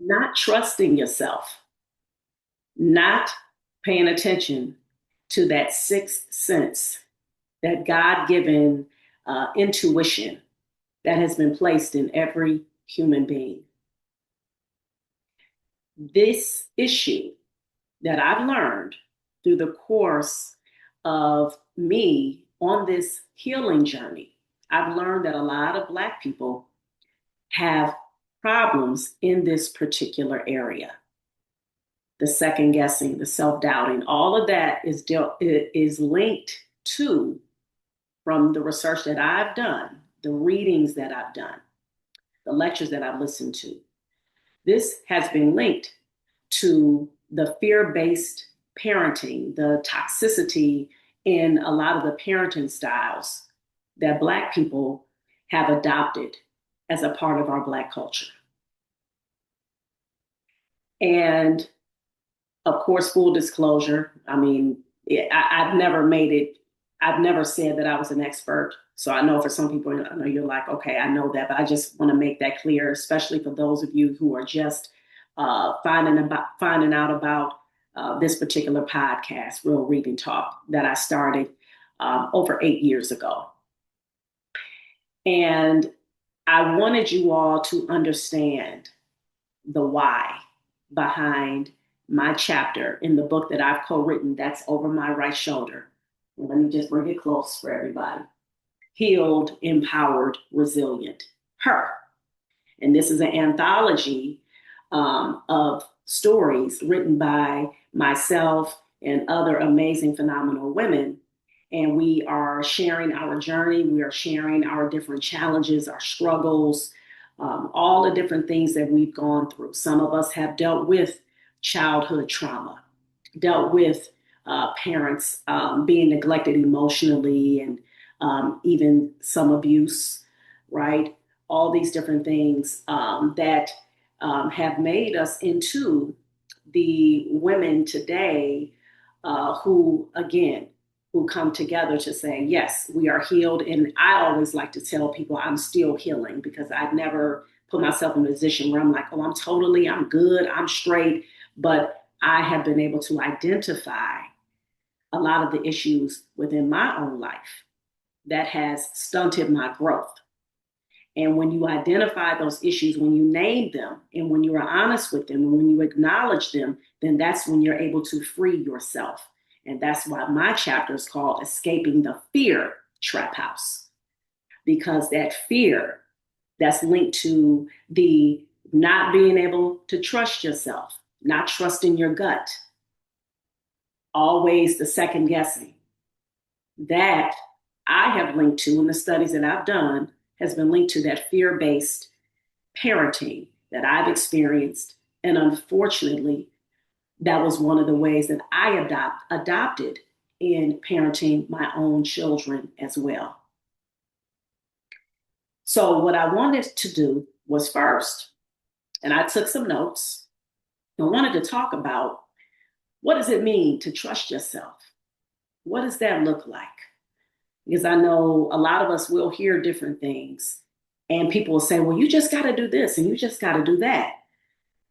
not trusting yourself, not paying attention to that sixth sense, that God given intuition that has been placed in every human being. This issue that I've learned through the course of me on this healing journey, I've learned that a lot of Black people have problems in this particular area. The second guessing, the self doubting, all of that is linked to, from the research that I've done, the readings that I've done, the lectures that I've listened to. This has been linked to the fear-based parenting, the toxicity in a lot of the parenting styles that Black people have adopted as a part of our Black culture. And of course, full disclosure, I mean, I've never made it, I've never said that I was an expert. So I know for some people, I know you're like, okay, I know that, but I just want to make that clear, especially for those of you who are just finding out about this particular podcast, Real Reading Talk, that I started over 8 years ago. And I wanted you all to understand the why behind my chapter in the book that I've co-written that's over my right shoulder. Let me just bring it close for everybody. Healed, Empowered, Resilient. Her. And this is an anthology of stories written by myself and other amazing, phenomenal women. And we are sharing our journey. We are sharing our different challenges, our struggles, all the different things that we've gone through. Some of us have dealt with childhood trauma, dealt with parents being neglected emotionally, and even some abuse, right? All these different things that have made us into the women today who, again, who come together to say, yes, we are healed. And I always like to tell people I'm still healing, because I've never put myself in a position where I'm like, oh, I'm good, I'm straight. But I have been able to identify a lot of the issues within my own life that has stunted my growth. And when you identify those issues, when you name them, and when you are honest with them, and when you acknowledge them, then that's when you're able to free yourself. And that's why my chapter is called Escaping the Fear Trap House. Because that fear that's linked to the not being able to trust yourself, not trusting your gut, always the second guessing, that I have linked to in the studies that I've done, has been linked to that fear-based parenting that I've experienced. And unfortunately, that was one of the ways that I adopted in parenting my own children as well. So what I wanted to do was first, and I took some notes, I wanted to talk about, what does it mean to trust yourself? What does that look like? Because I know a lot of us will hear different things, and people will say, well, you just got to do this and you just got to do that.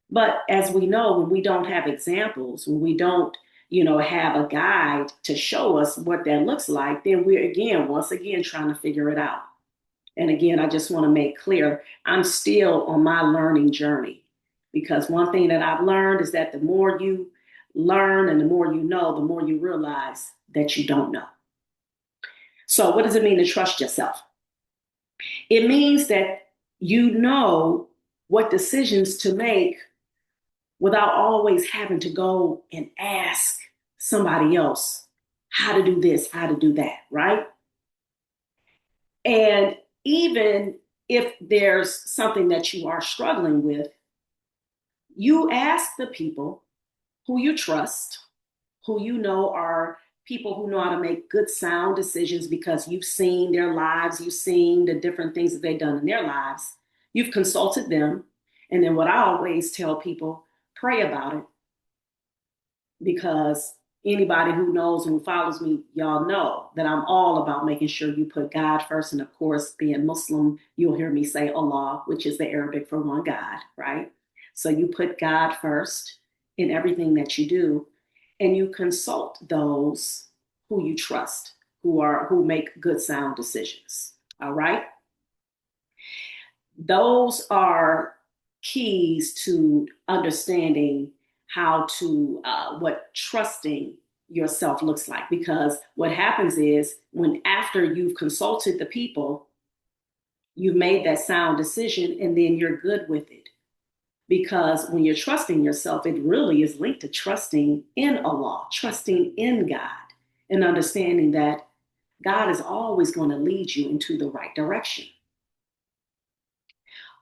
But as we know, when we don't have examples, when we don't, have a guide to show us what that looks like, then we're once again, trying to figure it out. And again, I just want to make clear, I'm still on my learning journey, because one thing that I've learned is that the more you learn and the more you know, the more you realize that you don't know. So what does it mean to trust yourself? It means that you know what decisions to make without always having to go and ask somebody else how to do this, how to do that, right? And even if there's something that you are struggling with, you ask the people who you trust, who you know are people who know how to make good, sound decisions, because you've seen their lives, you've seen the different things that they've done in their lives. You've consulted them. And then what I always tell people, pray about it, because anybody who knows and who follows me, y'all know that I'm all about making sure you put God first. And of course, being Muslim, you'll hear me say Allah, which is the Arabic for one God, right? So you put God first in everything that you do, and you consult those who you trust, who make good sound decisions. All right? Those are keys to understanding how to what trusting yourself looks like, because what happens is when after you've consulted the people, you've made that sound decision, and then you're good with it. Because when you're trusting yourself, it really is linked to trusting in Allah, trusting in God, and understanding that God is always going to lead you into the right direction.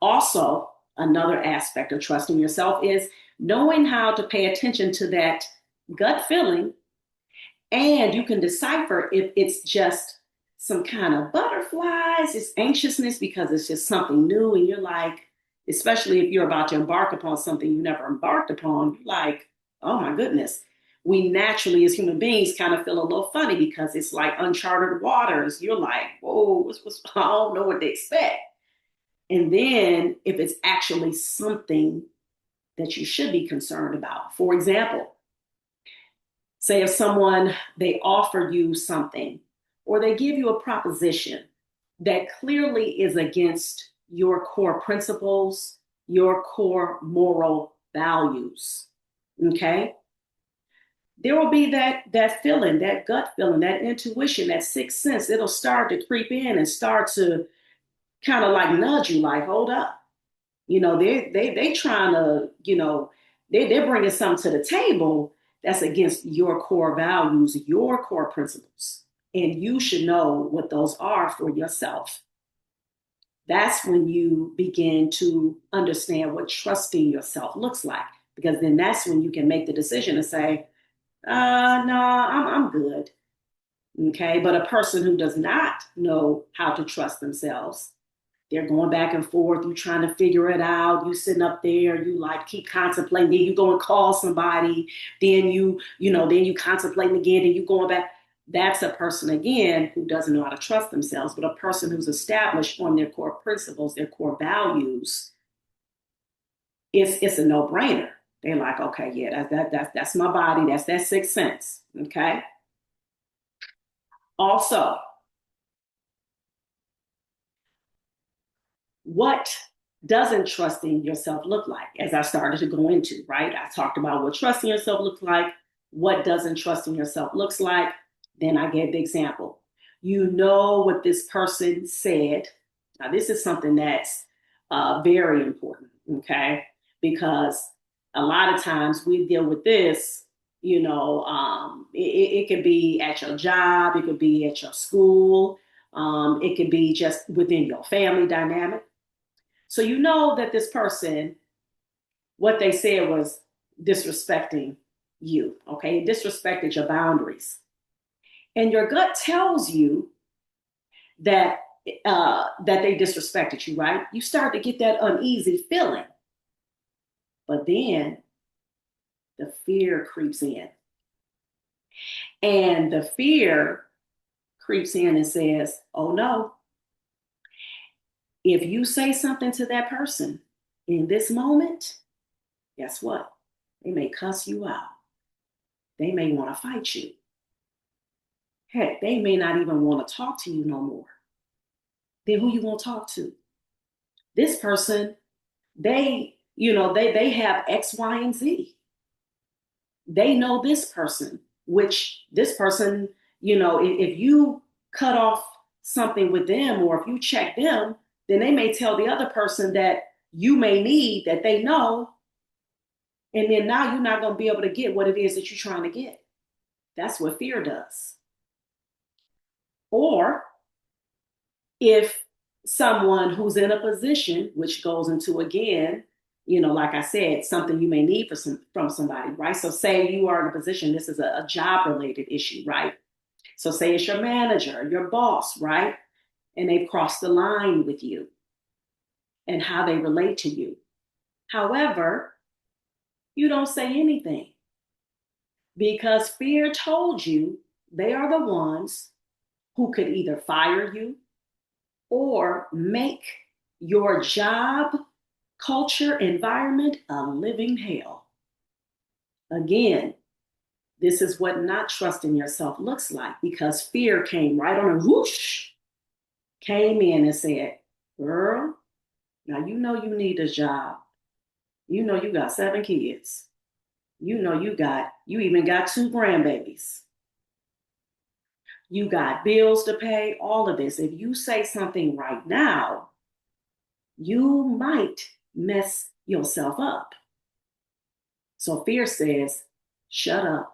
Also, another aspect of trusting yourself is knowing how to pay attention to that gut feeling, and you can decipher if it's just some kind of butterflies, it's anxiousness because it's just something new, and you're like, especially if you're about to embark upon something you never embarked upon, you're like, oh my goodness. We naturally, as human beings, kind of feel a little funny because it's like uncharted waters. You're like, whoa, I don't know what to expect. And then if it's actually something that you should be concerned about. For example, say if someone, they offer you something or they give you a proposition that clearly is against your core principles, your core moral values. Okay? There will be that feeling, that gut feeling, that intuition, that sixth sense. It'll start to creep in and start to kind of like nudge you, like, hold up. They trying to, they're bringing something to the table that's against your core values, your core principles, and you should know what those are for yourself. That's when you begin to understand what trusting yourself looks like, because then that's when you can make the decision to say, no, I'm good. Okay. But a person who does not know how to trust themselves, they're going back and forth. You trying to figure it out. You sitting up there. You like keep contemplating. Then you go and call somebody. Then then you contemplating again. And you going back. That's a person again who doesn't know how to trust themselves. But a person who's established on their core principles, their core values, it's a no brainer. They're like, okay, yeah, that's my body. That's that sixth sense. Okay. Also, what doesn't trusting yourself look like? As I started to go into, right? I talked about what trusting yourself looks like, what doesn't trusting yourself looks like. Then I gave the example. You know what this person said. Now, this is something that's very important, okay? Because a lot of times we deal with this, it could be at your job, it could be at your school, it could be just within your family dynamic. So you know that this person, what they said was disrespecting you, okay? Disrespected your boundaries. And your gut tells you that that they disrespected you, right? You start to get that uneasy feeling. But then the fear creeps in. And the fear creeps in and says, oh no, if you say something to that person in this moment, guess what? They may cuss you out. They may want to fight you. Heck, they may not even want to talk to you no more. Then who you gonna talk to? This person, they have X, Y, and Z. They know this person, which this person, if you cut off something with them or if you check them, then they may tell the other person that you may need that they know. And then now you're not going to be able to get what it is that you're trying to get. That's what fear does. Or if someone who's in a position, which goes into again, like I said, something you may need from somebody, right? So say you are in a position, this is a job related issue, right? So say it's your manager, your boss, right? And they've crossed the line with you and how they relate to you. However, you don't say anything because fear told you they are the ones who could either fire you or make your job culture, environment, a living hell. Again, this is what not trusting yourself looks like because fear came right on a whoosh, came in and said, girl, now you know you need a job. You know you got 7 kids. You even got 2 grandbabies. You got bills to pay, all of this. If you say something right now, you might mess yourself up. So fear says, shut up,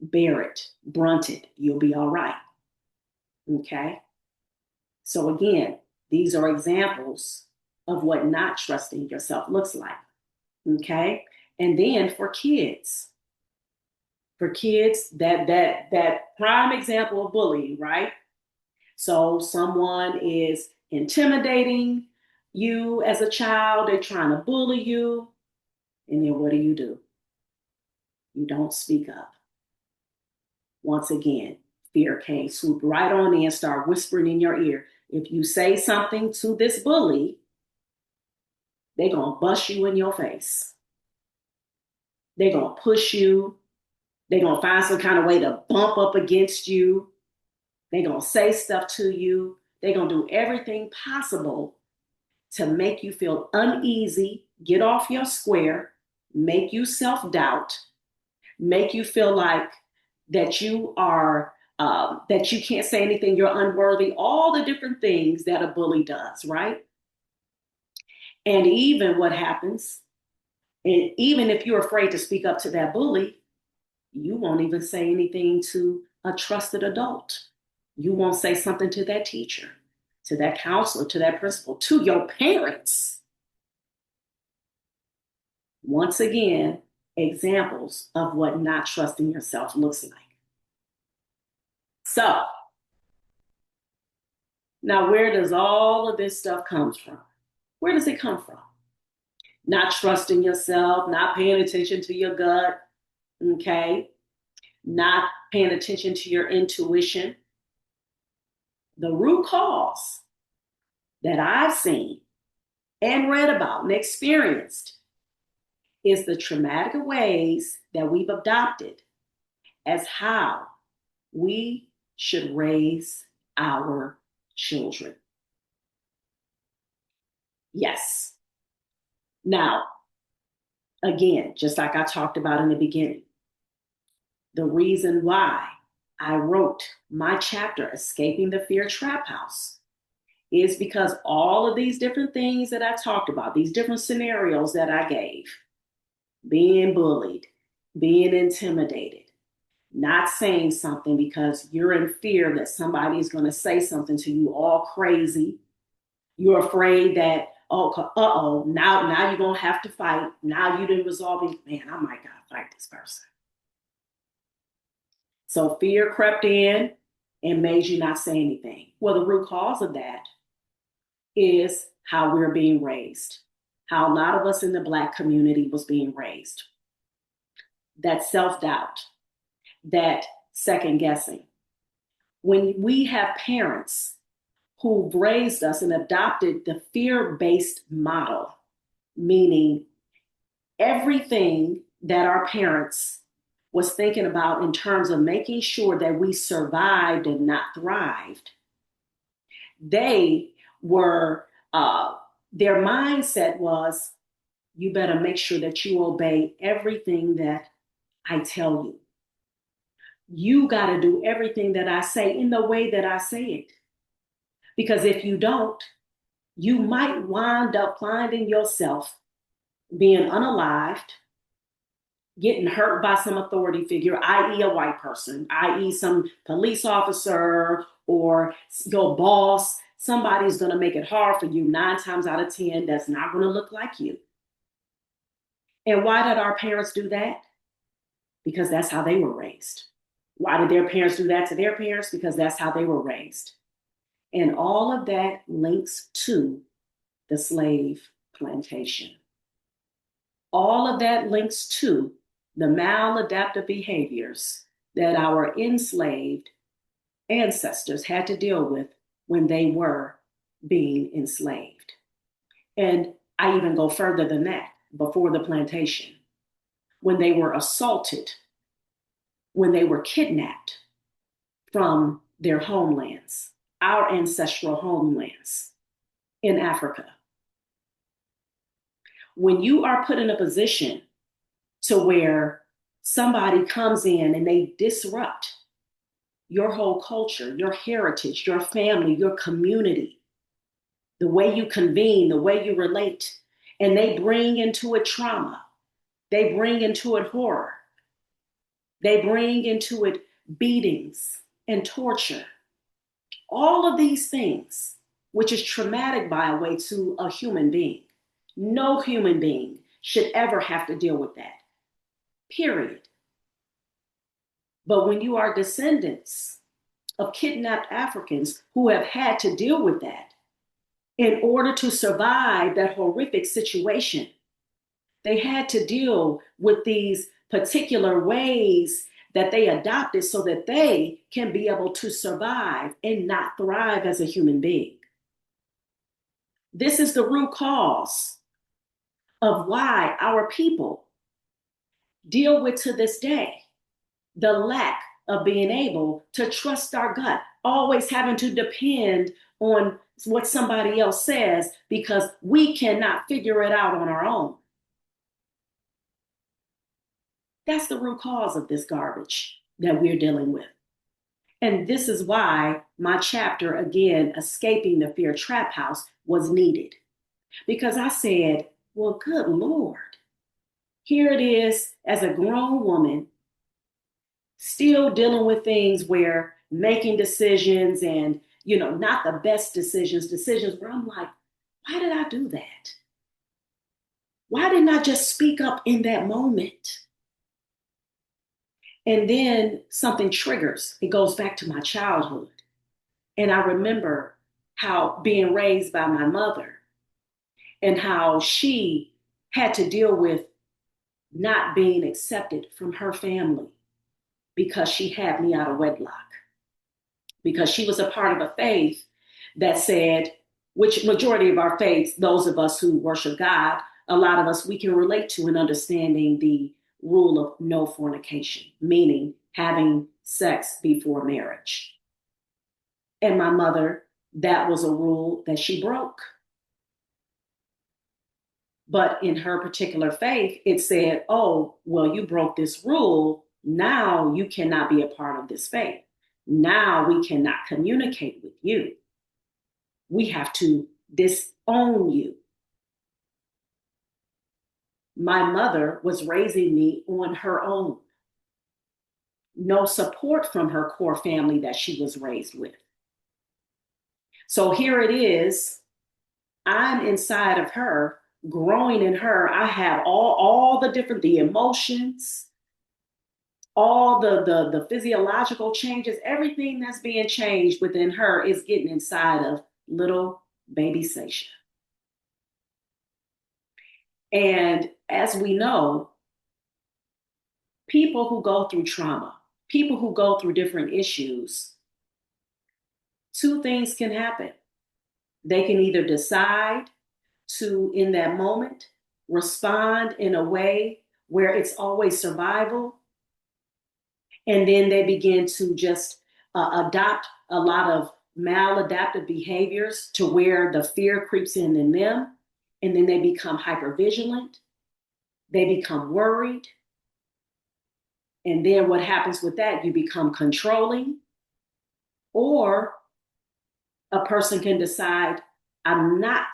bear it, brunt it, you'll be all right. Okay? So again, these are examples of what not trusting yourself looks like. Okay? And then for kids, that prime example of bullying, right? So someone is intimidating you as a child, they're trying to bully you, and then what do? You don't speak up. Once again, fear came, swoop right on in, start whispering in your ear. If you say something to this bully, they're going to bust you in your face. They're going to push you. They're going to find some kind of way to bump up against you. They're going to say stuff to you. They're going to do everything possible to make you feel uneasy, get off your square, make you self doubt, make you feel like that you are that you can't say anything, you're unworthy, all the different things that a bully does, right? And even what happens, and even if you're afraid to speak up to that bully, you won't even say anything to a trusted adult. You won't say something to that teacher, to that counselor, to that principal, to your parents. Once again, examples of what not trusting yourself looks like. So, now where does all of this stuff come from? Where does it come from? Not trusting yourself, not paying attention to your gut, okay? Not paying attention to your intuition. The root cause that I've seen and read about and experienced is the traumatic ways that we've adopted as how we should raise our children. Yes. Now, again, just like I talked about in the beginning, the reason why I wrote my chapter, Escaping the Fear Trap House, is because all of these different things that I talked about, these different scenarios that I gave, being bullied, being intimidated, not saying something because you're in fear that somebody is going to say something to you all crazy. You're afraid that, now you're going to have to fight. Now you didn't resolve it. Man, I might got to fight this person. So fear crept in and made you not say anything. Well, the root cause of that is how we're being raised, how a lot of us in the Black community was being raised. That self-doubt, that second guessing. When we have parents who've raised us and adopted the fear-based model, meaning everything that our parents was thinking about in terms of making sure that we survived and not thrived, they were, their mindset was, you better make sure that you obey everything that I tell you. You got to do everything that I say in the way that I say it. Because if you don't, you might wind up finding yourself being unalived, getting hurt by some authority figure, i.e., a white person, i.e., some police officer or your boss. Somebody's going to make it hard for you 9 times out of 10. That's not going to look like you. And why did our parents do that? Because that's how they were raised. Why did their parents do that to their parents? Because that's how they were raised. And all of that links to the slave plantation. All of that links to the maladaptive behaviors that our enslaved ancestors had to deal with when they were being enslaved. And I even go further than that, before the plantation, when they were assaulted, when they were kidnapped from their homelands, our ancestral homelands in Africa. When you are put in a position to where somebody comes in and they disrupt your whole culture, your heritage, your family, your community, the way you convene, the way you relate, and they bring into it trauma, they bring into it horror, they bring into it beatings and torture, all of these things, which is traumatic by a way to a human being. No human being should ever have to deal with that, period. But when you are descendants of kidnapped Africans who have had to deal with that in order to survive that horrific situation, they had to deal with these particular ways that they adopted so that they can be able to survive and not thrive as a human being. This is the root cause of why our people deal with to this day the lack of being able to trust our gut, always having to depend on what somebody else says because we cannot figure it out on our own. That's the root cause of this garbage that we're dealing with. And this is why my chapter, again, Escaping the Fear Trap House, was needed. Because I said, well, good Lord, here it is as a grown woman, still dealing with things where making decisions and, not the best decisions where I'm like, why did I do that? Why didn't I just speak up in that moment? And then something triggers. It goes back to my childhood. And I remember how being raised by my mother and how she had to deal with not being accepted from her family because she had me out of wedlock. Because she was a part of a faith that said, which majority of our faiths, those of us who worship God, a lot of us, we can relate to in understanding the rule of no fornication, meaning having sex before marriage. And my mother, that was a rule that she broke. But in her particular faith, it said, oh, well, you broke this rule. Now you cannot be a part of this faith. Now we cannot communicate with you. We have to disown you. My mother was raising me on her own. No support from her core family that she was raised with. So here it is. I'm inside of her, growing in her. I have all the emotions, all the physiological changes, everything that's being changed within her is getting inside of little baby Seisha. And as we know, people who go through trauma, people who go through different issues, two things can happen. They can either decide to, in that moment, respond in a way where it's always survival, and then they begin to just adopt a lot of maladaptive behaviors to where the fear creeps in them, and then they become hypervigilant, they become worried, and then what happens with that? You become controlling, or a person can decide, I'm not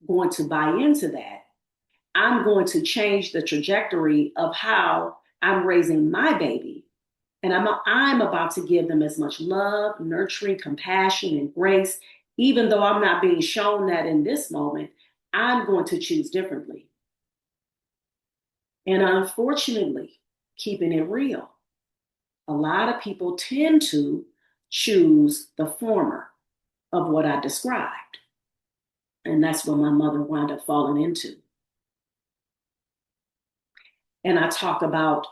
going to buy into that. I'm going to change the trajectory of how I'm raising my baby. And I'm about to give them as much love, nurturing, compassion, and grace. Even though I'm not being shown that in this moment, I'm going to choose differently. And unfortunately, keeping it real, a lot of people tend to choose the former of what I described. And that's what my mother wound up falling into. And I talk about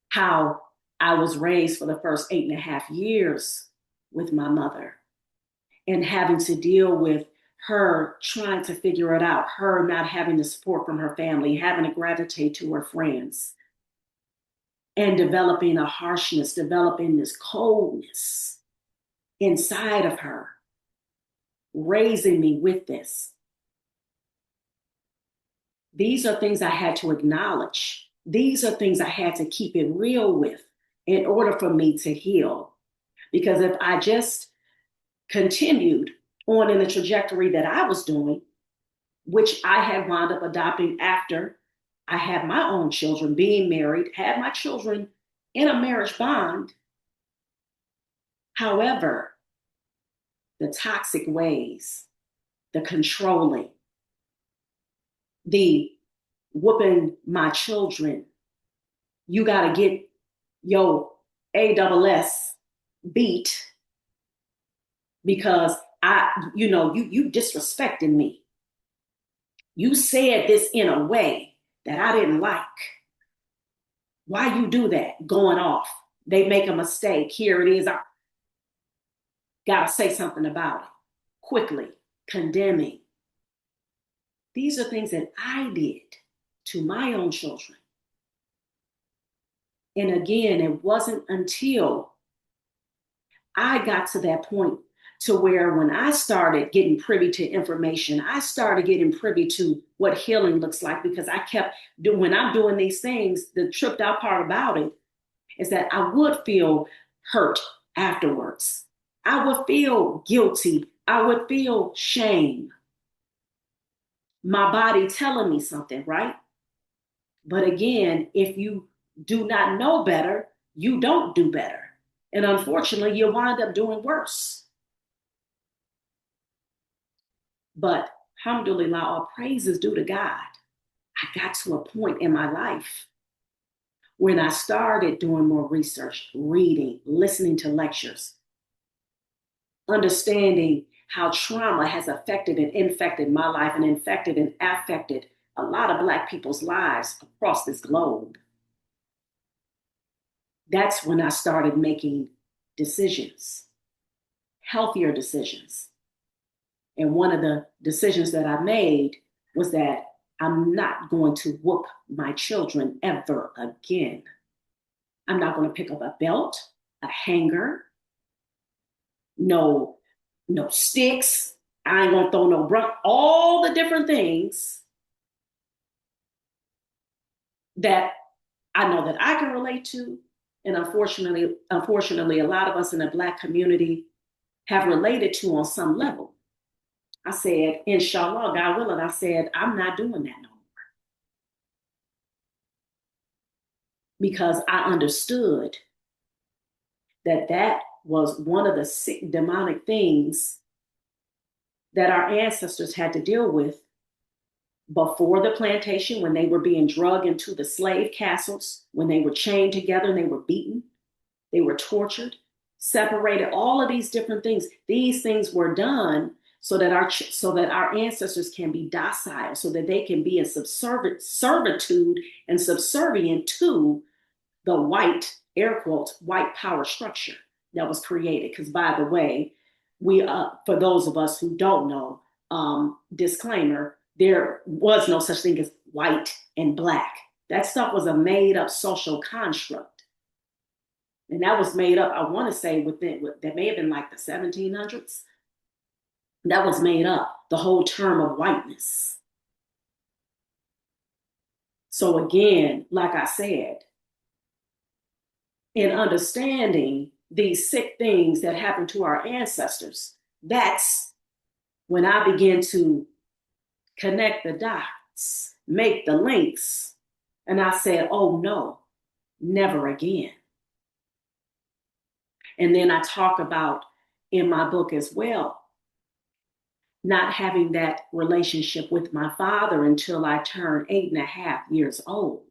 how I was raised for the first 8.5 years with my mother and having to deal with her trying to figure it out, her not having the support from her family, having to gravitate to her friends, and developing a harshness, developing this coldness inside of her, raising me with this. These are things I had to acknowledge. These are things I had to keep it real with in order for me to heal. Because if I just continued on in the trajectory that I was doing, which I had wound up adopting after I had my own children, being married, had my children in a marriage bond. However, the toxic ways, the controlling, the whooping my children, you got to get your ASS beat because you disrespecting me. You said this in a way that I didn't like. Why you do that? Going off. They make a mistake. Here it is. I gotta say something about it. Quickly. Condemning. These are things that I did to my own children. And again, it wasn't until I got to that point to where when I started getting privy to information, I started getting privy to what healing looks like because I kept doing, when I'm doing these things, the tripped out part about it is that I would feel hurt afterwards. I would feel guilty. I would feel shame. My body telling me something, right? But again, if you do not know better, you don't do better. And unfortunately, you wind up doing worse. But alhamdulillah, all praises due to God. I got to a point in my life when I started doing more research, reading, listening to lectures, understanding how trauma has affected and infected my life and infected and affected a lot of Black people's lives across this globe. That's when I started making decisions, healthier decisions. And one of the decisions that I made was that I'm not going to whoop my children ever again. I'm not going to pick up a belt, a hanger, no, no sticks. I ain't gonna throw no brush, all the different things that I know that I can relate to. And unfortunately, a lot of us in the Black community have related to on some level. I said, inshallah, God willing, I said, I'm not doing that no more. Because I understood that that was one of the sick demonic things that our ancestors had to deal with before the plantation, when they were being drugged into the slave castles, when they were chained together and they were beaten, they were tortured, separated, all of these different things. These things were done so that our ancestors can be docile, so that they can be in servitude and subservient to the white, air quotes, white power structure that was created. Because by the way, for those of us who don't know, disclaimer, there was no such thing as white and Black. That stuff was a made up social construct. And that was made up, I want to say, that may have been like the 1700s. That was made up, the whole term of whiteness. So again, like I said, in understanding these sick things that happened to our ancestors, that's when I began to connect the dots, make the links. And I said, oh no, never again. And then I talk about in my book as well, not having that relationship with my father until I turned 8.5 years old.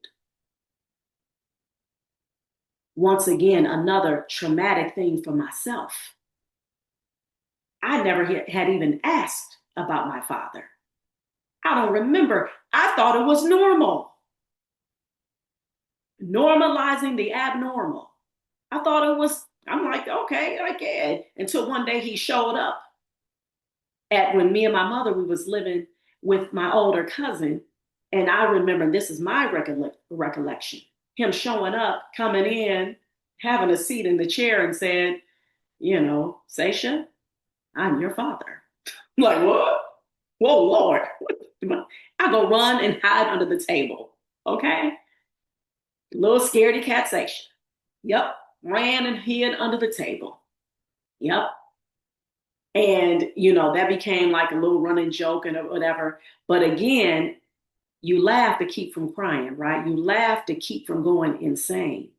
Once again, another traumatic thing for myself. I never had even asked about my father. I don't remember. I thought it was normal. Normalizing the abnormal. I thought it was, I'm like, okay, I get it. Until one day he showed up. at when me and my mother, we was living with my older cousin. And I remember, this is my recollection, him showing up, coming in, having a seat in the chair and said, Seisha, I'm your father. I'm like, what? Whoa, Lord. I go run and hide under the table. Okay. Little scaredy cat Seisha. Yep. Ran and hid under the table. Yep. And, that became like a little running joke and whatever. But again, you laugh to keep from crying, right? You laugh to keep from going insane.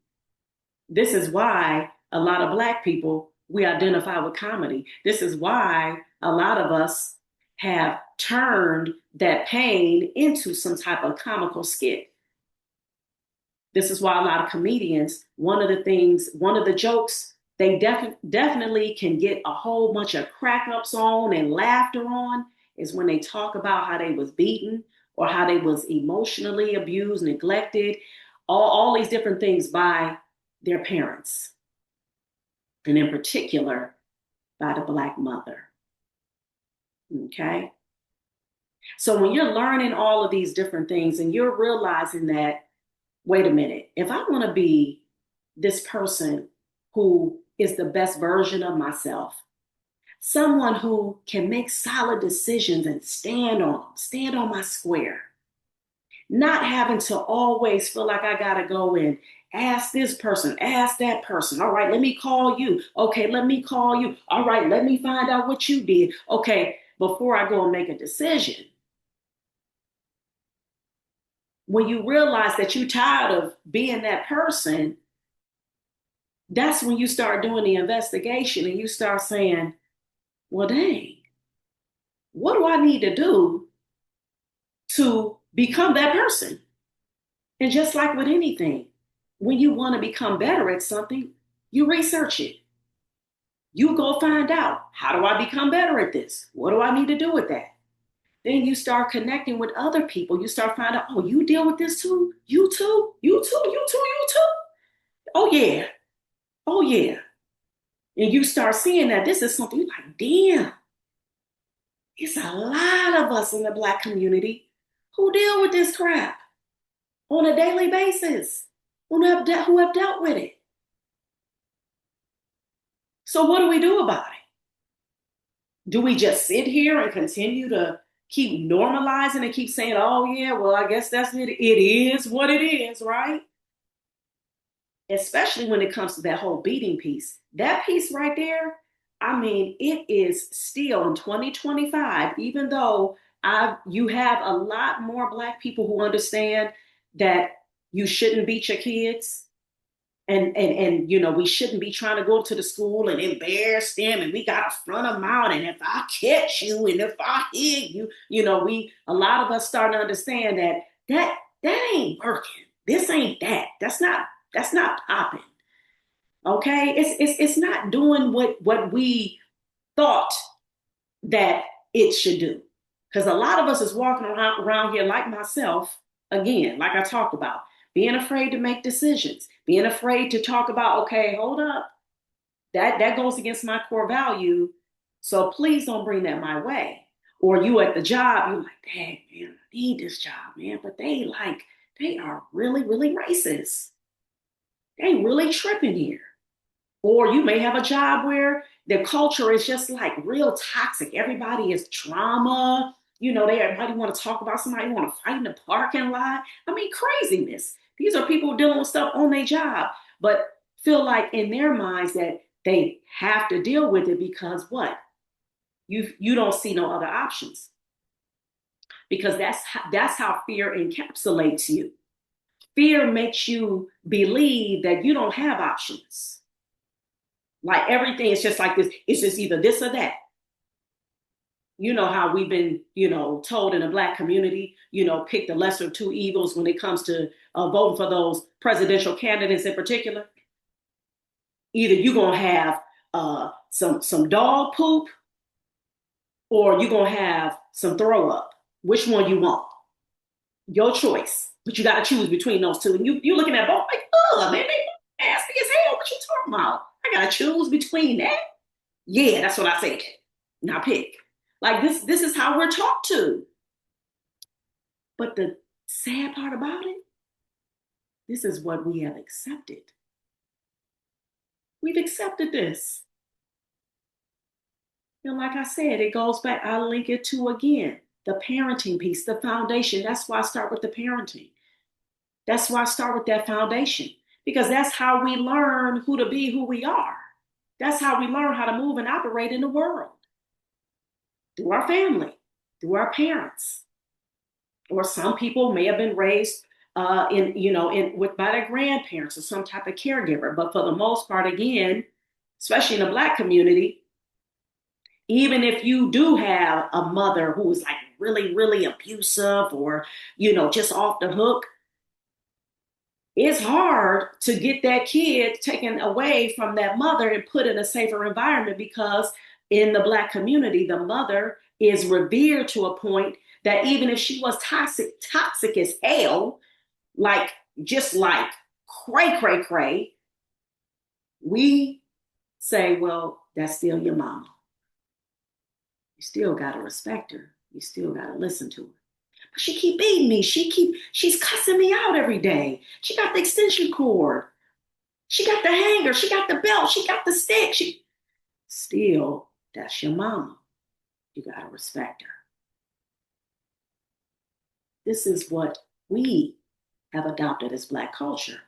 This is why a lot of Black people, we identify with comedy. This is why a lot of us have turned that pain into some type of comical skit. This is why a lot of comedians, one of the jokes they definitely can get a whole bunch of crack ups on and laughter on is when they talk about how they was beaten or how they was emotionally abused, neglected, all these different things by their parents, and in particular by the Black mother. Okay? So when you're learning all of these different things and you're realizing that, wait a minute, if I want to be this person who is the best version of myself, someone who can make solid decisions and stand on my square, not having to always feel like I got to go and ask this person, ask that person. All right, let me call you. Okay, let me call you. All right, let me find out what you did. Okay, before I go and make a decision. When you realize that you're tired of being that person, that's when you start doing the investigation and you start saying, well, dang, what do I need to do to become that person? And just like with anything, when you want to become better at something, you research it. You go find out, how do I become better at this? What do I need to do with that? Then you start connecting with other people. You start finding out, oh, you deal with this too? You too? You too? You too? You too? Oh, yeah. Oh, yeah. And you start seeing that this is something you're like, damn, it's a lot of us in the Black community who deal with this crap on a daily basis, who have dealt with it. So what do we do about it? Do we just sit here and continue to keep normalizing and keep saying, oh, yeah, well, I guess that's it. It is what it is, right? Especially when it comes to that whole beating piece. That piece right there, I mean, it is still in 2025, even though you have a lot more Black people who understand that you shouldn't beat your kids. And we shouldn't be trying to go to the school and embarrass them, and we gotta front them out. And if I catch you and if I hit you, a lot of us starting to understand that ain't working. This ain't that. That's not popping. Okay, it's not doing what we thought that it should do. Because a lot of us is walking around here like myself, again, like I talked about, being afraid to make decisions, being afraid to talk about, okay, hold up, that goes against my core value. So please don't bring that my way. Or you at the job, you're like, dang, man, I need this job, man. But they are really, really racist. They really tripping here. Or you may have a job where the culture is just like real toxic. Everybody is drama. Everybody want to talk about somebody, want to fight in the parking lot. I mean, craziness. These are people dealing with stuff on their job, but feel like in their minds that they have to deal with it because what? You don't see no other options. Because that's how fear encapsulates you. Fear makes you believe that you don't have options. Like everything is just like this. It's just either this or that. You know how we've been, told in the Black community, pick the lesser of two evils when it comes to voting for those presidential candidates in particular. Either you're gonna have some dog poop, or you're gonna have some throw up. Which one you want? Your choice. But you got to choose between those two. And you're looking at both like, oh man, they nasty as hell. What you talking about? I gotta choose between that. Yeah, that's what I said. Now pick. Like this is how we're taught to. But the sad part about it, this is what we have accepted. We've accepted this. And like I said, it goes back, I link it to again, the parenting piece, the foundation. That's why I start with the parenting. That's why I start with that foundation, because that's how we learn who to be, who we are. That's how we learn how to move and operate in the world, through our family, through our parents. Or some people may have been raised in, in with by their grandparents or some type of caregiver. But for the most part, again, especially in the Black community, even if you do have a mother who is like really, really abusive or, just off the hook, it's hard to get that kid taken away from that mother and put in a safer environment, because in the Black community, the mother is revered to a point that even if she was toxic as hell, like just like cray, cray, cray, we say, well, that's still your mama. You still gotta respect her. You still gotta listen to her. But she keep beating me. She's cussing me out every day. She got the extension cord. She got the hanger. She got the belt. She got the stick. She still, that's your mama. You gotta respect her. This is what we have adopted as Black culture.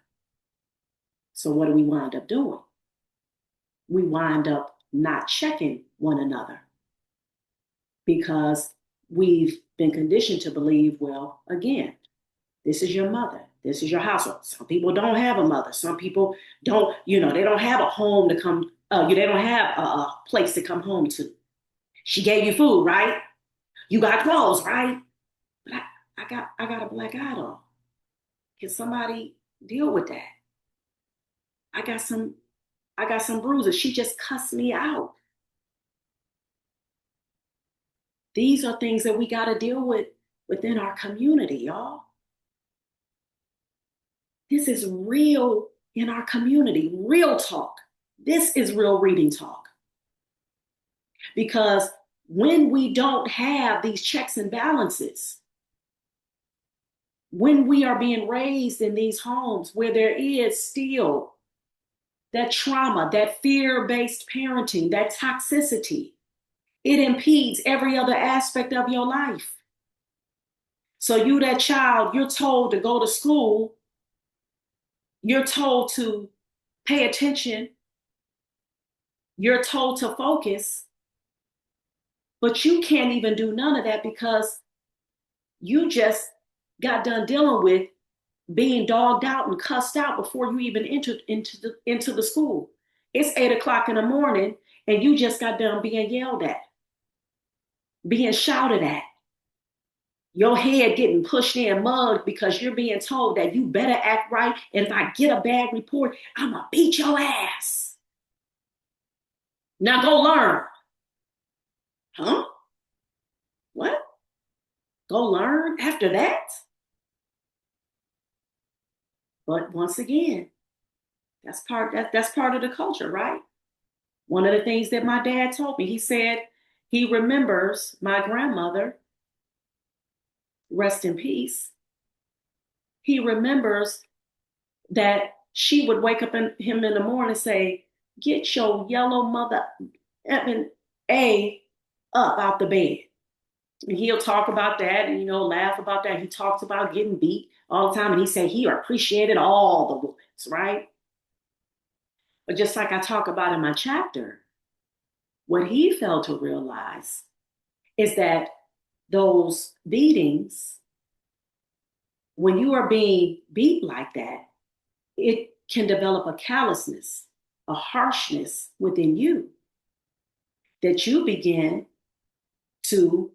So what do we wind up doing? We wind up not checking one another, because we've been conditioned to believe, well, again, this is your mother. This is your household. Some people don't have a mother. Some people don't, they don't have a home to come, they don't have a place to come home to. She gave you food, right? You got clothes, right? But I got a black eye though. Can somebody deal with that? I got some, I got some bruises. She just cussed me out. These are things that we got to deal with within our community, y'all. This is real in our community, real talk. This is real reading talk. Because when we don't have these checks and balances, when we are being raised in these homes where there is still that trauma, that fear based parenting, that toxicity, it impedes every other aspect of your life. So, you, that child, you're told to go to school, you're told to pay attention, you're told to focus, but you can't even do none of that because you just got done dealing with being dogged out and cussed out before you even entered into the school. It's 8 o'clock in the morning and you just got done being yelled at, being shouted at, your head getting pushed in mud because you're being told that you better act right. And if I get a bad report, I'm gonna beat your ass. Now go learn. Huh? What? Go learn after that? But once again, that's part of the culture, right? One of the things that my dad told me, he said he remembers my grandmother, rest in peace. He remembers that she would wake up him in the morning and say, "Get your yellow mother effing A up out the bed." And he'll talk about that and, laugh about that. He talks about getting beat all the time. And he said he appreciated all the whoopings, right? But just like I talk about in my chapter, what he failed to realize is that those beatings, when you are being beat like that, it can develop a callousness, a harshness within you that you begin to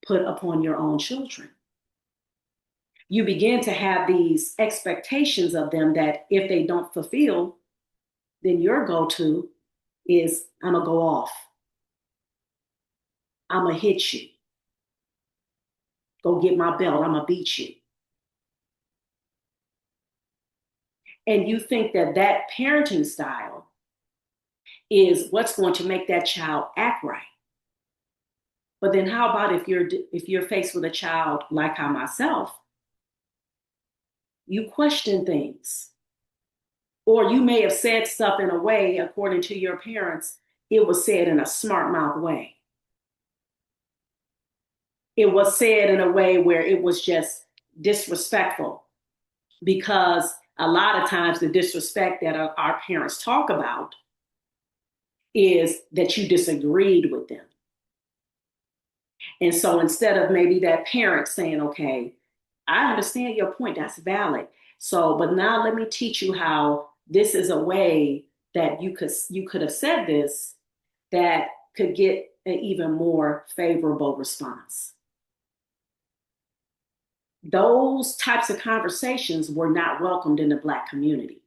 put upon your own children. You begin to have these expectations of them that if they don't fulfill, then your go to is, I'm going to go off. I'm going to hit you. Go get my belt. I'm going to beat you. And you think that that parenting style is what's going to make that child act right. But then how about if you're faced with a child like I myself, you question things. Or you may have said stuff in a way, according to your parents, it was said in a smart mouth way. It was said in a way where it was just disrespectful, because a lot of times the disrespect that our parents talk about is that you disagreed with them. And so instead of maybe that parent saying, okay, I understand your point, that's valid. So, but now let me teach you how this is a way that you could have said this that could get an even more favorable response. Those types of conversations were not welcomed in the Black community.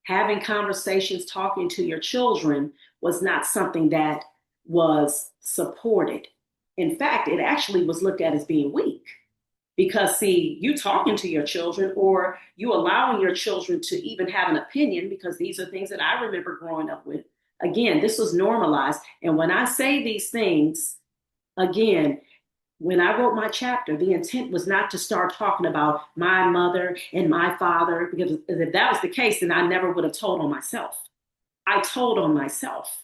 Having conversations, talking to your children was not something that was supported. In fact, it actually was looked at as being weak. Because, see, you talking to your children or you allowing your children to even have an opinion, because these are things that I remember growing up with. Again, this was normalized. And when I say these things, again, when I wrote my chapter, the intent was not to start talking about my mother and my father, because if that was the case, then I never would have told on myself. I told on myself.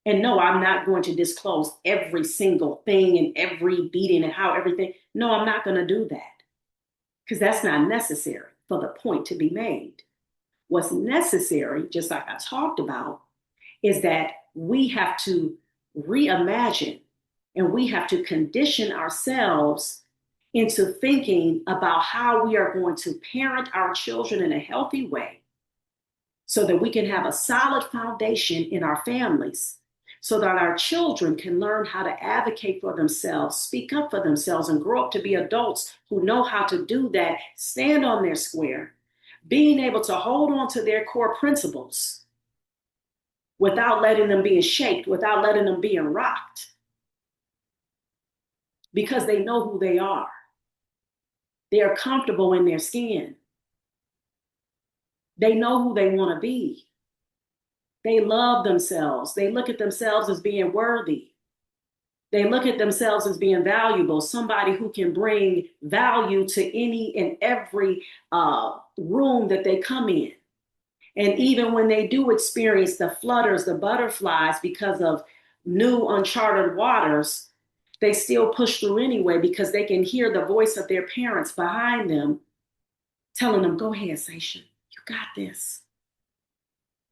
And no, I'm not going to disclose every single thing and every beating and how everything. No, I'm not going to do that, because that's not necessary for the point to be made. What's necessary, just like I talked about, is that we have to reimagine and we have to condition ourselves into thinking about how we are going to parent our children in a healthy way so that we can have a solid foundation in our families, so that our children can learn how to advocate for themselves, speak up for themselves, and grow up to be adults who know how to do that, stand on their square, being able to hold on to their core principles without letting them being shaped, without letting them being rocked, because they know who they are. They are comfortable in their skin. They know who they want to be. They love themselves. They look at themselves as being worthy. They look at themselves as being valuable, somebody who can bring value to any and every room that they come in. And even when they do experience the flutters, the butterflies, because of new uncharted waters, they still push through anyway, because they can hear the voice of their parents behind them telling them, go ahead, Seisha, you got this.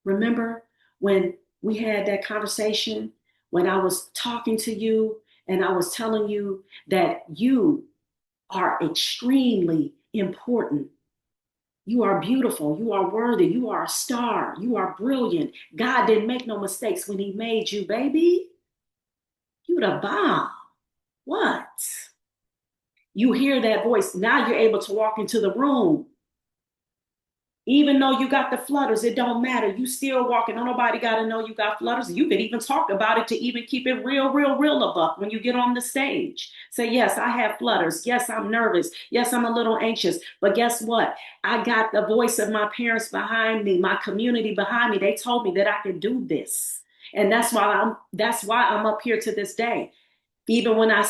Remember when we had that conversation, when I was talking to you and I was telling you that you are extremely important. You are beautiful. You are worthy. You are a star. You are brilliant. God didn't make no mistakes when he made you, baby. You the bomb. What? You hear that voice. Now you're able to walk into the room. Even though you got the flutters, it don't matter. You still walking. Don't nobody got to know you got flutters. You could even talk about it to even keep it real, real, real above when you get on the stage. Say, yes, I have flutters. Yes, I'm nervous. Yes, I'm a little anxious. But guess what? I got the voice of my parents behind me, my community behind me. They told me that I could do this. And that's why I'm up here to this day. Even when I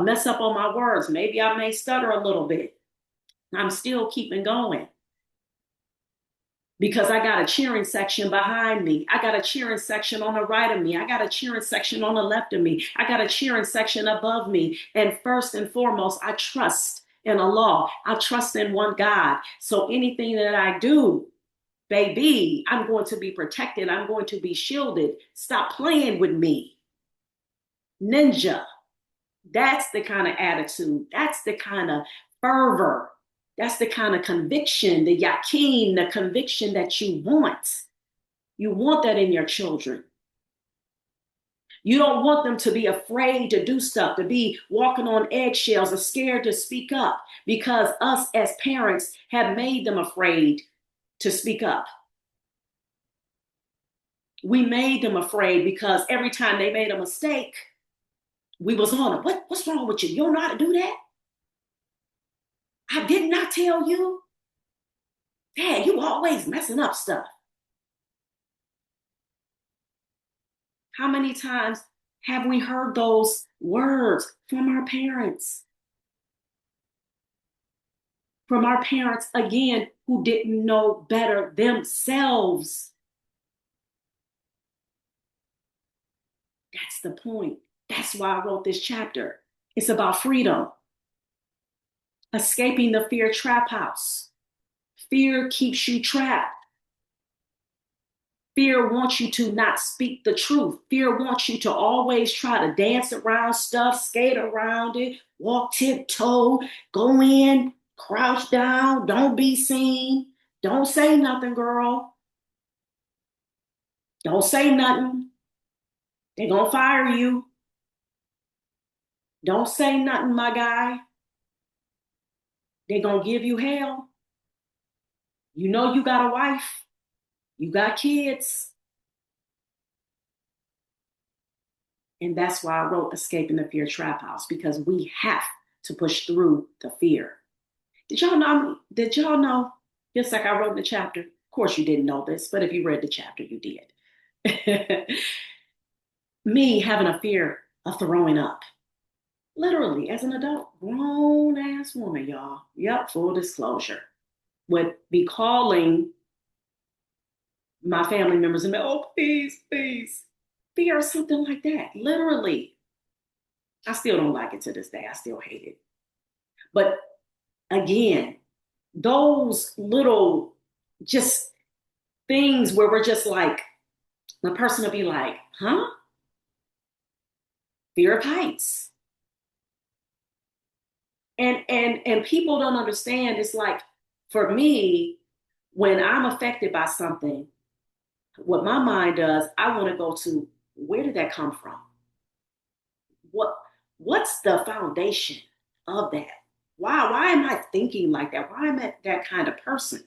mess up on my words, maybe I may stutter a little bit. I'm still keeping going, because I got a cheering section behind me. I got a cheering section on the right of me. I got a cheering section on the left of me. I got a cheering section above me. And first and foremost, I trust in Allah. I trust in one God. So anything that I do, baby, I'm going to be protected. I'm going to be shielded. Stop playing with me. Ninja. That's the kind of attitude. That's the kind of fervor. That's the kind of conviction, the yakin, the conviction that you want. You want that in your children. You don't want them to be afraid to do stuff, to be walking on eggshells or scared to speak up, because us as parents have made them afraid to speak up. We made them afraid because every time they made a mistake, we was on them. What's wrong with you? You don't know how to do that? I did not tell you. Dad, you always messing up stuff. How many times Have we heard those words from our parents? From our parents, again, who didn't know better themselves. That's the point. That's why I wrote this chapter. It's about freedom, escaping the fear trap house. Fear keeps you trapped. Fear wants you to not speak the truth. Fear wants you to always try to dance around stuff, skate around it, walk tiptoe, go in, crouch down, don't be seen. Don't say nothing, girl. Don't say nothing. They're going to fire you. Don't say nothing, my guy. They're going to give you hell. You know you got a wife. You got kids. And that's why I wrote Escaping the Fear Trap House, because we have to push through the fear. Did y'all know? Did y'all know? Just like I wrote in the chapter. Of course, you didn't know this, but if you read the chapter, you did. Me having a fear of throwing up, literally as an adult, grown ass woman, y'all. Yep, full disclosure. Would be calling my family members and be, oh, please, please, fear or something like that. Literally. I still don't like it to this day. I still hate it. But again, those little just things where we're just like, the person will be like, huh? Fear of heights. And people don't understand. It's like, for me, when I'm affected by something, what my mind does, I want to go to, where did that come from? What what's the foundation of that? Why am I thinking like that? Why am I that kind of person?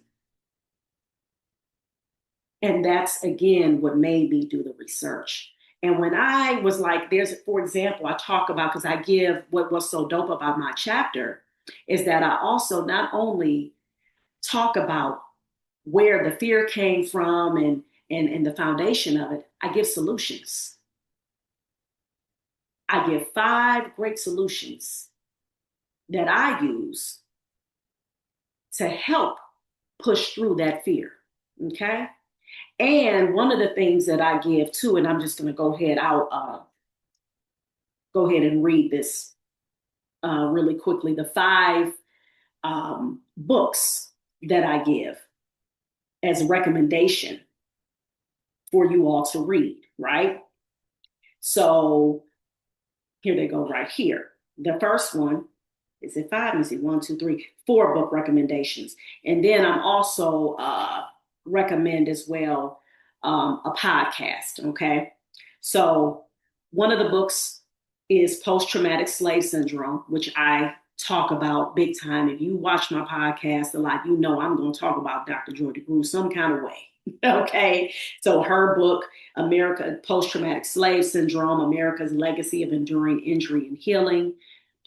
And that's again what made me do the research. And when I was like, there's, for example, I talk about, because I give, what was so dope about my chapter is that I also not only talk about where the fear came from and the foundation of it, I give solutions. I give 5 great solutions that I use to help push through that fear. Okay. And one of the things that I give too, and I'm just going to go ahead, I'll go ahead and read this really quickly. The 5 books that I give as a recommendation for you all to read, right? So here they go right here. The first one, is it 5? Let me see, 1, 2, 3, 4 book recommendations. And then I'm also recommend as well a podcast. Okay. So one of the books is Post Traumatic Slave Syndrome, which I talk about big time. If you watch my podcast a lot, you know I'm going to talk about Dr. Joy DeGruy some kind of way. Okay. So her book, America Post Traumatic Slave Syndrome, America's Legacy of Enduring Injury and Healing.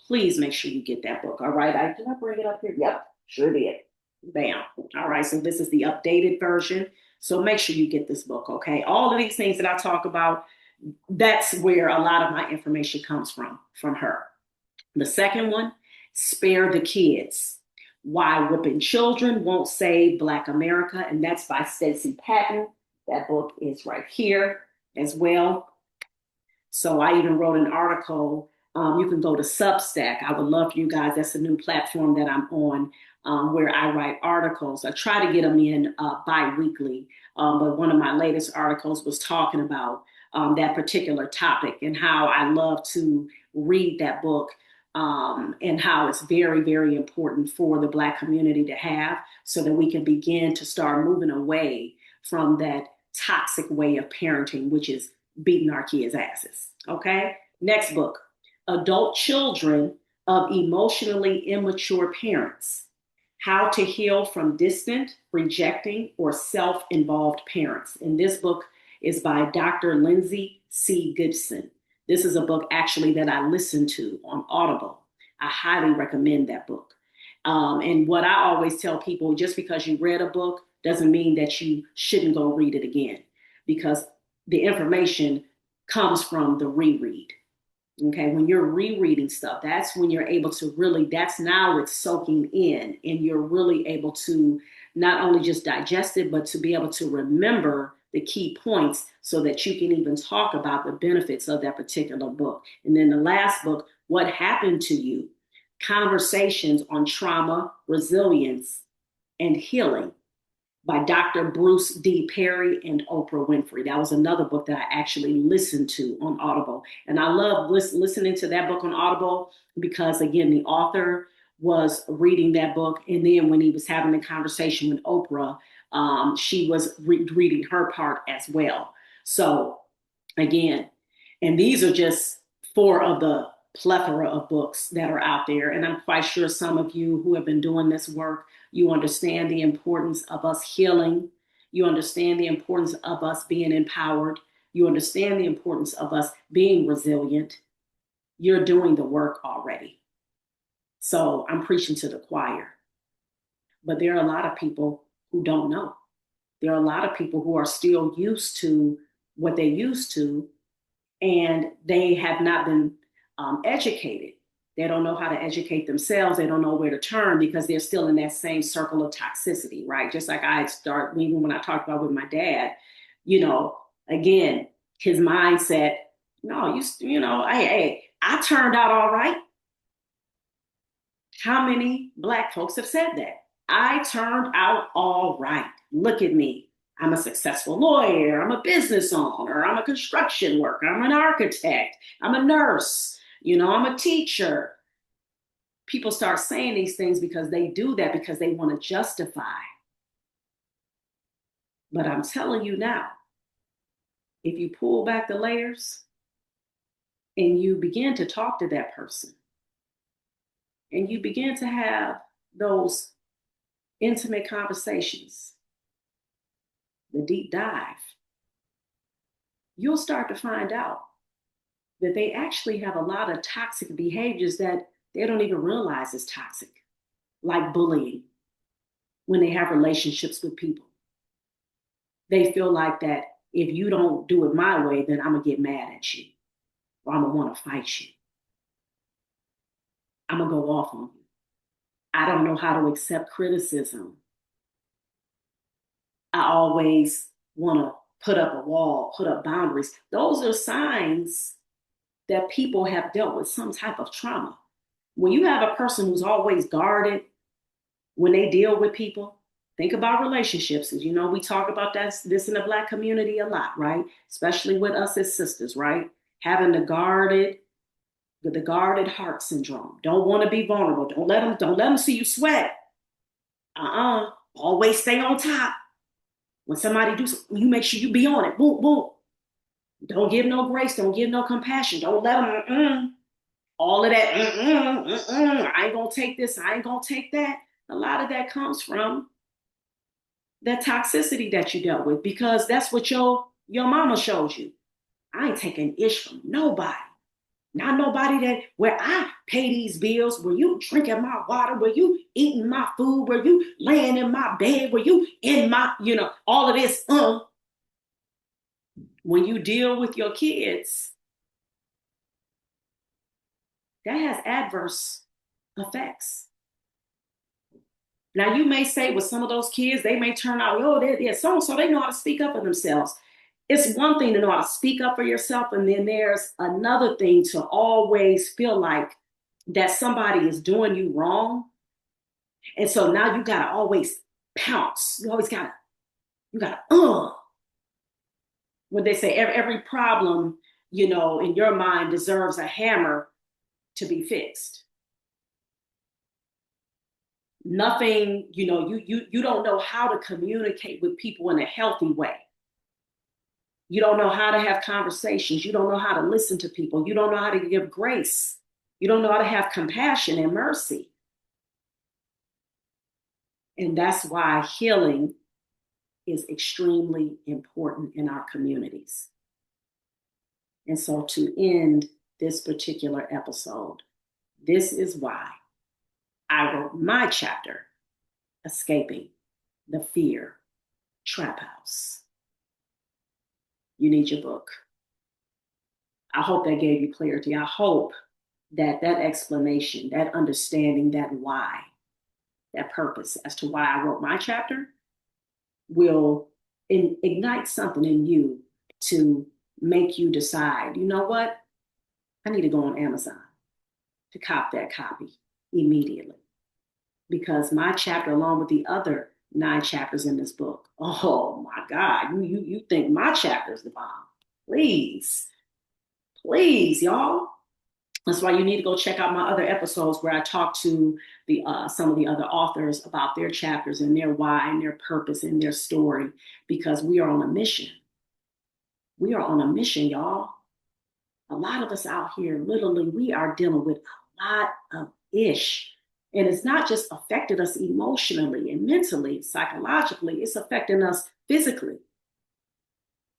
Please make sure you get that book. All right. Did I bring it up here? Yep, sure did. Bam. All right. So this is the updated version. So make sure you get this book. Okay. All of these things that I talk about, that's where a lot of my information comes from her. The second one, Spare the Kids. Why Whipping Children Won't Save Black America. And that's by Stacey Patton. That book is right here as well. So I even wrote an article. You can go to Substack. I would love for you guys. That's a new platform that I'm on, where I write articles. I try to get them in bi-weekly, but one of my latest articles was talking about that particular topic and how I love to read that book, and how it's very, very important for the Black community to have, so that we can begin to start moving away from that toxic way of parenting, which is beating our kids' asses. Okay. Next book, Adult Children of Emotionally Immature Parents: How to Heal from Distant, Rejecting, or Self-Involved Parents. And this book is by Dr. Lindsay C. Gibson. This is a book actually that I listened to on Audible. I highly recommend that book. And what I always tell people, just because you read a book doesn't mean that you shouldn't go read it again, because the information comes from the reread. Okay, when you're rereading stuff, that's when you're able to really, that's now it's soaking in, and you're really able to not only just digest it, but to be able to remember the key points so that you can even talk about the benefits of that particular book. And then the last book, What Happened to You? Conversations on Trauma, Resilience, and Healing by Dr. Bruce D. Perry and Oprah Winfrey. That was another book that I actually listened to on Audible. And I love listening to that book on Audible because, again, the author was reading that book. And then when he was having a conversation with Oprah, she was reading her part as well. So, again, and these are just four of the plethora of books that are out there. And I'm quite sure some of you who have been doing this work, you understand the importance of us healing. You understand the importance of us being empowered. You understand the importance of us being resilient. You're doing the work already. So I'm preaching to the choir. But there are a lot of people who don't know. There are a lot of people who are still used to what they used to, and they have not been educated. They don't know how to educate themselves. They don't know where to turn because they're still in that same circle of toxicity, right? Just like I start, even when I talked about with my dad, you know, again, his mindset, no, hey, I turned out all right. How many Black folks have said that? I turned out all right. Look at me. I'm a successful lawyer. I'm a business owner. I'm a construction worker. I'm an architect. I'm a nurse. I'm a teacher. People start saying these things because they do that because they want to justify. But I'm telling you now, if you pull back the layers and you begin to talk to that person and you begin to have those intimate conversations, the deep dive, you'll start to find out that they actually have a lot of toxic behaviors that they don't even realize is toxic, like bullying when they have relationships with people. They feel like that if you don't do it my way, then I'm going to get mad at you or I'm going to want to fight you. I'm going to go off on you. I don't know how to accept criticism. I always want to put up a wall, put up boundaries. Those are signs that people have dealt with some type of trauma. When you have a person who's always guarded when they deal with people, think about relationships. As we talk about this in the Black community a lot, right? Especially with us as sisters, right? Having the guarded heart syndrome. Don't want to be vulnerable. Don't let them see you sweat. Always stay on top. When somebody do something, you make sure you be on it. Boom, boom. Don't give no grace. Don't give no compassion. Don't let them. All of that. I ain't gonna take this. I ain't gonna take that. A lot of that comes from that toxicity that you dealt with because that's what your mama showed you. I ain't taking ish from nobody. Not nobody that where I pay these bills, where you drinking my water, where you eating my food, where you laying in my bed, where you in my, all of this. When you deal with your kids, that has adverse effects. Now you may say with some of those kids, they may turn out, they're so they know how to speak up for themselves. It's one thing to know how to speak up for yourself, and then there's another thing to always feel like that somebody is doing you wrong. And so now you gotta always pounce. You gotta when they say every problem, in your mind deserves a hammer to be fixed. Nothing, you don't know how to communicate with people in a healthy way. You don't know how to have conversations. You don't know how to listen to people. You don't know how to give grace. You don't know how to have compassion and mercy. And that's why healing is extremely important in our communities. And so to end this particular episode, this is why I wrote my chapter, Escaping the Fear Trap House. You need your book. I hope that gave you clarity. I hope that that explanation, that understanding, that why, that purpose as to why I wrote my chapter will ignite something in you to make you decide, you know what? I need to go on Amazon to cop that copy immediately because my chapter, along with the other 9 chapters in this book, oh my God, you think my chapter is the bomb? Please, please, y'all. That's why you need to go check out my other episodes where I talk to the some of the other authors about their chapters and their why and their purpose and their story because we are on a mission. We are on a mission, y'all. A lot of us out here, literally, we are dealing with a lot of ish. And it's not just affected us emotionally and mentally, psychologically, it's affecting us physically.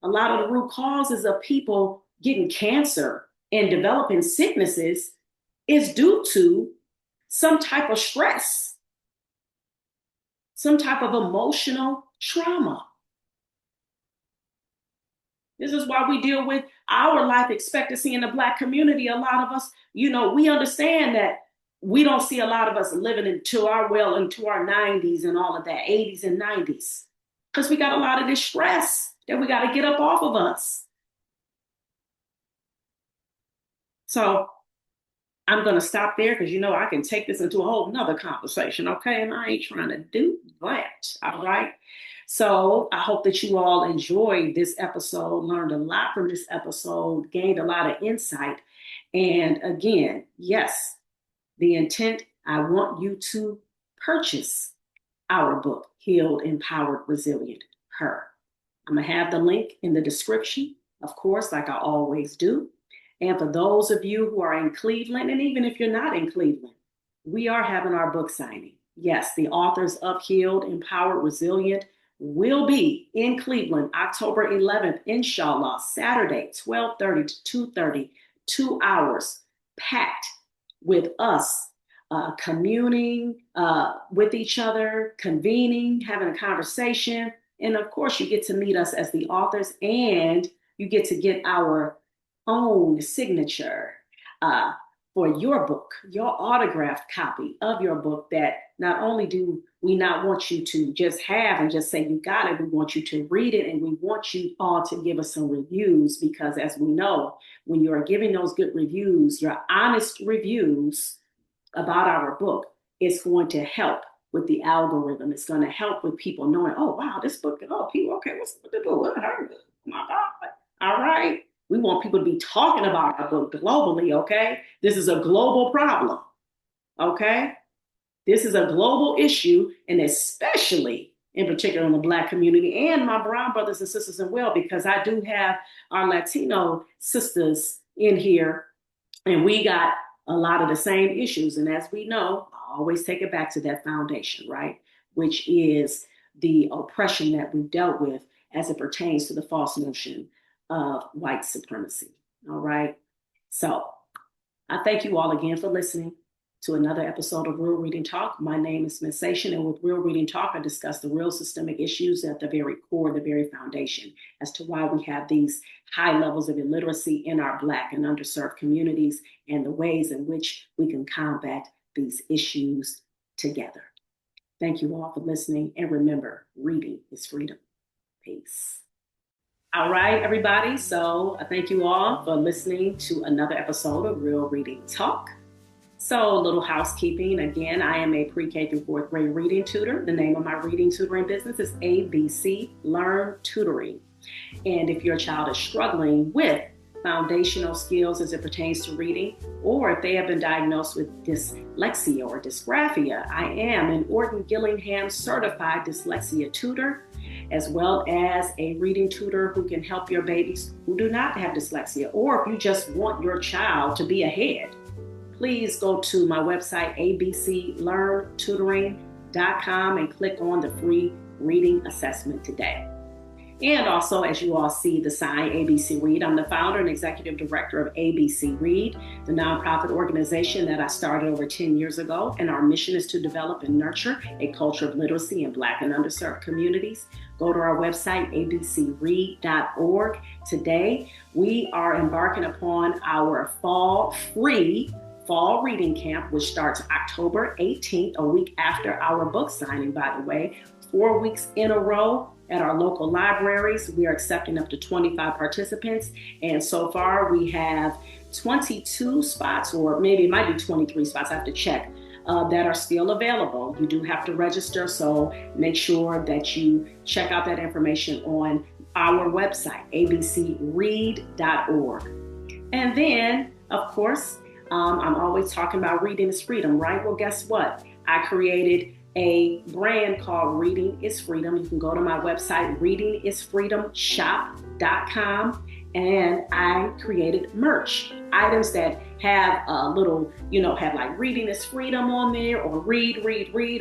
A lot of the root causes of people getting cancer and developing sicknesses is due to some type of stress, some type of emotional trauma. This is why we deal with our life expectancy in the Black community. A lot of us, we understand that we don't see a lot of us living into our 90s and all of that, 80s and 90s, because we got a lot of this stress that we got to get up off of us. So I'm going to stop there because, I can take this into a whole nother conversation, okay? And I ain't trying to do that, all right? So I hope that you all enjoyed this episode, learned a lot from this episode, gained a lot of insight. And again, yes, the intent, I want you to purchase our book, Healed, Empowered, Resilient, Her. I'm going to have the link in the description, of course, like I always do. And for those of you who are in Cleveland, and even if you're not in Cleveland, we are having our book signing. Yes, the authors of Healed, Empowered, Resilient will be in Cleveland, October 11th, inshallah, Saturday, 12:30 to 2:30, 2 hours packed with us, communing with each other, convening, having a conversation. And of course, you get to meet us as the authors and you get to get our own signature for your book, your autographed copy of your book that not only do we not want you to just have and just say you got it, we want you to read it and we want you all to give us some reviews because as we know, when you are giving those good reviews, your honest reviews about our book, it's going to help with the algorithm. It's going to help with people knowing, oh, wow, this book, oh, people, okay, what's the book? Oh my God. All right. We want people to be talking about our book globally, okay? This is a global problem, okay? This is a global issue, and especially in particular in the Black community and my brown brothers and sisters as well, because I do have our Latino sisters in here, and we got a lot of the same issues. And as we know, I always take it back to that foundation, right? Which is the oppression that we've dealt with as it pertains to the false notion of white supremacy. All right. So I thank you all again for listening to another episode of Real Reading Talk. My name is Sensation, and with Real Reading Talk, I discuss the real systemic issues at the very core, the very foundation, as to why we have these high levels of illiteracy in our Black and underserved communities and the ways in which we can combat these issues together. Thank you all for listening, and remember, reading is freedom. Peace. All right, everybody. So I thank you all for listening to another episode of Real Reading Talk. So a little housekeeping. Again, I am a pre-K through 4th grade reading tutor. The name of my reading tutoring business is ABC Learn Tutoring. And if your child is struggling with foundational skills as it pertains to reading, or if they have been diagnosed with dyslexia or dysgraphia, I am an Orton Gillingham certified dyslexia tutor, as well as a reading tutor who can help your babies who do not have dyslexia, or if you just want your child to be ahead, please go to my website, abclearntutoring.com, and click on the free reading assessment today. And also, as you all see, the sign ABC Read. I'm the founder and executive director of ABC Read, the nonprofit organization that I started over 10 years ago. And our mission is to develop and nurture a culture of literacy in Black and underserved communities. Go to our website, abcread.org. Today, we are embarking upon our fall reading camp, which starts October 18th, a week after our book signing, by the way. 4 weeks in a row at our local libraries. We are accepting up to 25 participants. And so far we have 22 spots, or maybe it might be 23 spots, I have to check, that are still available. You do have to register, so make sure that you check out that information on our website, abcread.org. And then, of course, I'm always talking about reading is freedom, right? Well, guess what? I created a brand called Reading is Freedom. You can go to my website, readingisfreedomshop.com, and I created merch, items that have a little, have like Reading is Freedom on there, or read.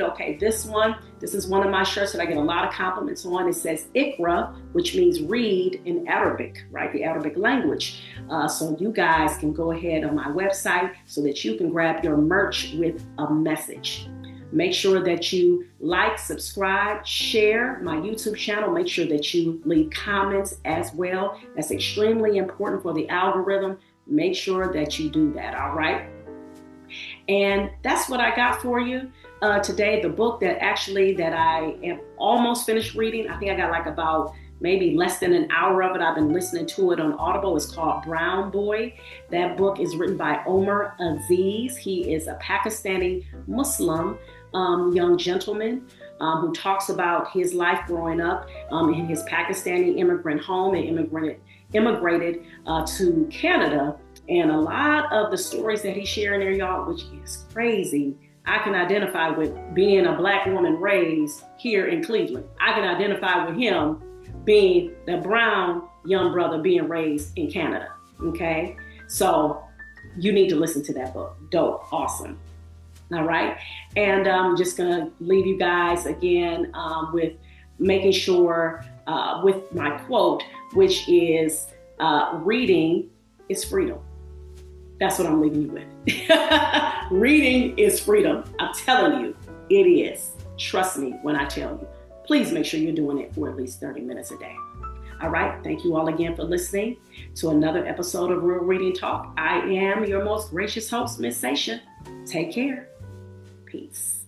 Okay, this is one of my shirts that I get a lot of compliments on. It says H.E.R, which means read in Arabic, right? The Arabic language. So you guys can go ahead on my website so that you can grab your merch with a message. Make sure that you like, subscribe, share my YouTube channel. Make sure that you leave comments as well. That's extremely important for the algorithm. Make sure that you do that, all right? And that's what I got for you today. The book that I am almost finished reading, I think I got like about maybe less than an hour of it. I've been listening to it on Audible. It's called Brown Boy. That book is written by Omar Aziz. He is a Pakistani Muslim young gentleman who talks about his life growing up in his Pakistani immigrant home, and immigrated to Canada. And a lot of the stories that he's sharing there, y'all, which is crazy. I can identify with being a Black woman raised here in Cleveland. I can identify with him being the brown young brother being raised in Canada, okay? So you need to listen to that book. Dope, awesome. All right, and I'm just gonna leave you guys again with making sure with my quote, which is reading is freedom. That's what I'm leaving you with. Reading is freedom. I'm telling you, it is. Trust me when I tell you. Please make sure you're doing it for at least 30 minutes a day. All right, thank you all again for listening to another episode of Real Reading Talk. I am your most gracious host, Miss Sasha. Take care. Peace.